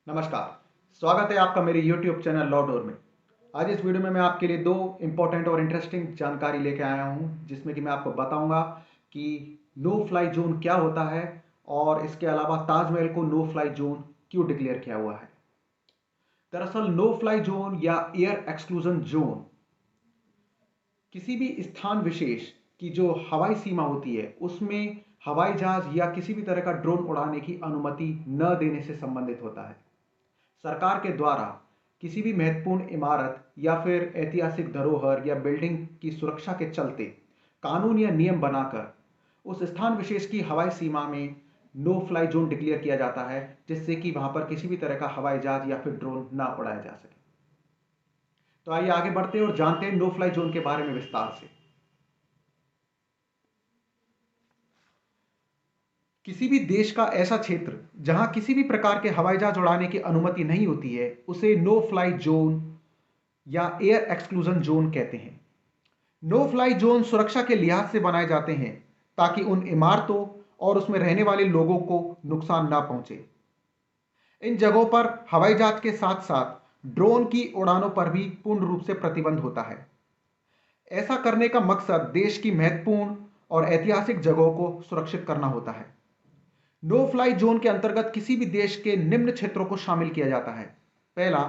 नमस्कार। स्वागत है आपका मेरे YouTube चैनल लॉ डोर में। आज इस वीडियो में मैं आपके लिए दो इम्पोर्टेंट और इंटरेस्टिंग जानकारी लेके आया हूँ, जिसमें कि मैं आपको बताऊंगा कि नो फ्लाई जोन क्या होता है और इसके अलावा ताजमहल को नो फ्लाई जोन क्यों डिक्लेयर किया हुआ है। दरअसल नो फ्लाई जोन या एयर एक्सक्लूजन जोन किसी भी स्थान विशेष की जो हवाई सीमा होती है उसमें हवाई जहाज या किसी भी तरह का ड्रोन उड़ाने की अनुमति न देने से संबंधित होता है। सरकार के द्वारा किसी भी महत्वपूर्ण इमारत या फिर ऐतिहासिक धरोहर या बिल्डिंग की सुरक्षा के चलते कानून या नियम बनाकर उस स्थान विशेष की हवाई सीमा में नो फ्लाई जोन डिक्लेयर किया जाता है, जिससे कि वहां पर किसी भी तरह का हवाई जहाज या फिर ड्रोन ना उड़ाया जा सके। तो आइए आगे बढ़ते हैं और जानते हैं नो फ्लाई जोन के बारे में विस्तार से। किसी भी देश का ऐसा क्षेत्र जहां किसी भी प्रकार के हवाई जहाज उड़ाने की अनुमति नहीं होती है उसे नो फ्लाई जोन या एयर एक्सक्लूजन जोन कहते हैं। नो फ्लाई जोन सुरक्षा के लिहाज से बनाए जाते हैं ताकि उन इमारतों और उसमें रहने वाले लोगों को नुकसान ना पहुंचे। इन जगहों पर हवाई जहाज के साथ साथ ड्रोन की उड़ानों पर भी पूर्ण रूप से प्रतिबंध होता है। ऐसा करने का मकसद देश की महत्वपूर्ण और ऐतिहासिक जगहों को सुरक्षित करना होता है। नो फ्लाई जोन के अंतर्गत किसी भी देश के निम्न क्षेत्रों को शामिल किया जाता है। पहला,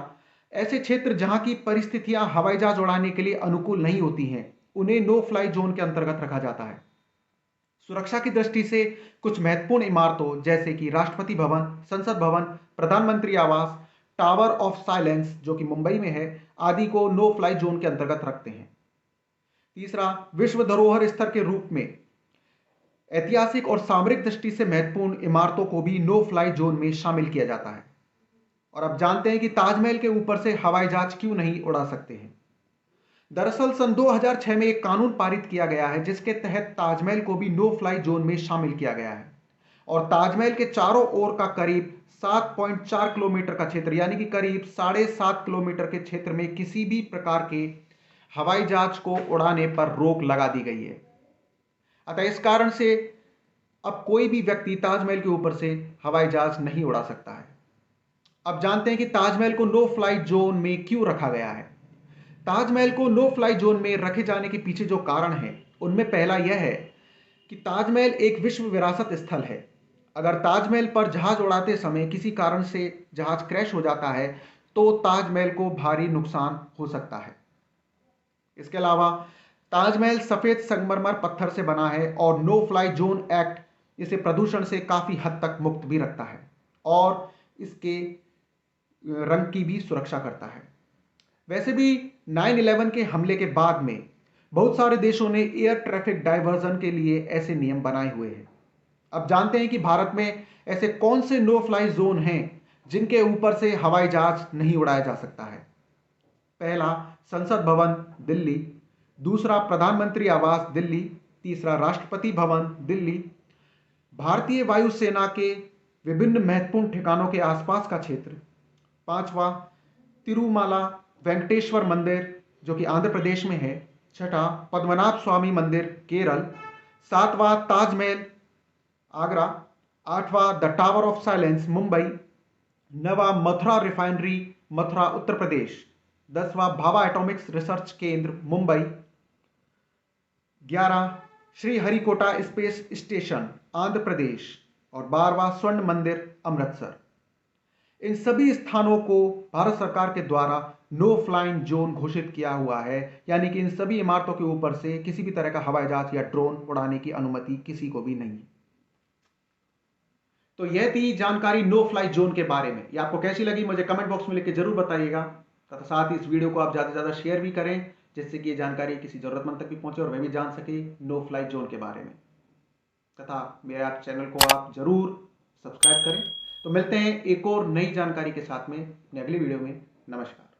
ऐसे क्षेत्र जहां की परिस्थितियां हवाई जहाज उड़ाने के लिए अनुकूल नहीं होती हैं, उन्हें नो फ्लाई जोन के अंतर्गत रखा जाता है। सुरक्षा की दृष्टि से कुछ महत्वपूर्ण इमारतों जैसे कि राष्ट्रपति भवन, संसद भवन, प्रधानमंत्री आवास, टावर ऑफ साइलेंस जो कि मुंबई में है, आदि को नो फ्लाई जोन के अंतर्गत रखते हैं। तीसरा, विश्व धरोहर स्तर के रूप में ऐतिहासिक और सामरिक दृष्टि से महत्वपूर्ण इमारतों को भी नो फ्लाई जोन में शामिल किया जाता है। और अब जानते हैं कि ताजमहल के ऊपर से हवाई जहाज क्यों नहीं उड़ा सकते हैं। दरअसल सन 2006 में एक कानून पारित किया गया है जिसके तहत ताजमहल को भी नो फ्लाई जोन में शामिल किया गया है और ताजमहल के चारों ओर का करीब 7.4 किलोमीटर का क्षेत्र यानी कि करीब 7.5 किलोमीटर के क्षेत्र में किसी भी प्रकार के हवाई जहाज को उड़ाने पर रोक लगा दी गई है। अतः इस कारण से अब कोई भी व्यक्ति ताजमहल के ऊपर से हवाई जहाज नहीं उड़ा सकता है। अब जानते हैं कि ताजमहल को नो फ्लाई जोन में क्यों रखा गया है। ताजमहल को नो फ्लाई जोन में रखे जाने के पीछे जो कारण है उनमें पहला यह है कि ताजमहल एक विश्व विरासत स्थल है। अगर ताजमहल पर जहाज उड़ाते समय किसी कारण से जहाज क्रैश हो जाता है तो ताजमहल को भारी नुकसान हो सकता है। इसके अलावा ताजमहल सफेद संगमरमर पत्थर से बना है और नो फ्लाई जोन एक्ट इसे प्रदूषण से काफी हद तक मुक्त भी रखता है और इसके रंग की भी सुरक्षा करता है। वैसे भी 9/11 के हमले के बाद में बहुत सारे देशों ने एयर ट्रैफिक डाइवर्जन के लिए ऐसे नियम बनाए हुए हैं। अब जानते हैं कि भारत में ऐसे कौन से नो फ्लाई जोन हैं जिनके ऊपर से हवाई जहाज नहीं उड़ाया जा सकता है। पहला, संसद भवन दिल्ली। दूसरा, प्रधानमंत्री आवास दिल्ली। तीसरा, राष्ट्रपति भवन दिल्ली। भारतीय वायुसेना के विभिन्न महत्वपूर्ण ठिकानों के आसपास का क्षेत्र। पांचवा, तिरुमाला वेंकटेश्वर मंदिर जो कि आंध्र प्रदेश में है। छठा, पद्मनाभ स्वामी मंदिर केरल। सातवां, ताजमहल आगरा। आठवां, the tower of silence Mumbai. नवा, Mathura refinery Mathura Uttar Pradesh. 10वां, Bhabha Atomics research केंद्र मुंबई। 11, Sriharikota space station Andhra Pradesh. और 12वां, स्वर्ण मंदिर अमृतसर। इन सभी स्थानों को भारत सरकार के द्वारा नो फ्लाइंग जोन घोषित किया हुआ है, यानी कि इन सभी इमारतों के ऊपर से किसी भी तरह का हवाई जहाज या ड्रोन उड़ाने की अनुमति किसी को भी नहीं है। तो यह थी जानकारी नो फ्लाई जोन के बारे में। ये आपको कैसी लगी मुझे कमेंट बॉक्स में लिख के जरूर बताइएगा तथा साथ ही इस वीडियो को आप ज़्यादा से ज़्यादा शेयर भी करें, जिससे कि ये जानकारी किसी ज़रूरतमंद तक भी पहुंचे और वह भी जान सके नो फ्लाई जोन के बारे में। तथा मेरे आप चैनल को आप जरूर सब्सक्राइब करें। तो मिलते हैं एक और नई जानकारी के साथ में अपने अगली वीडियो में। नमस्कार।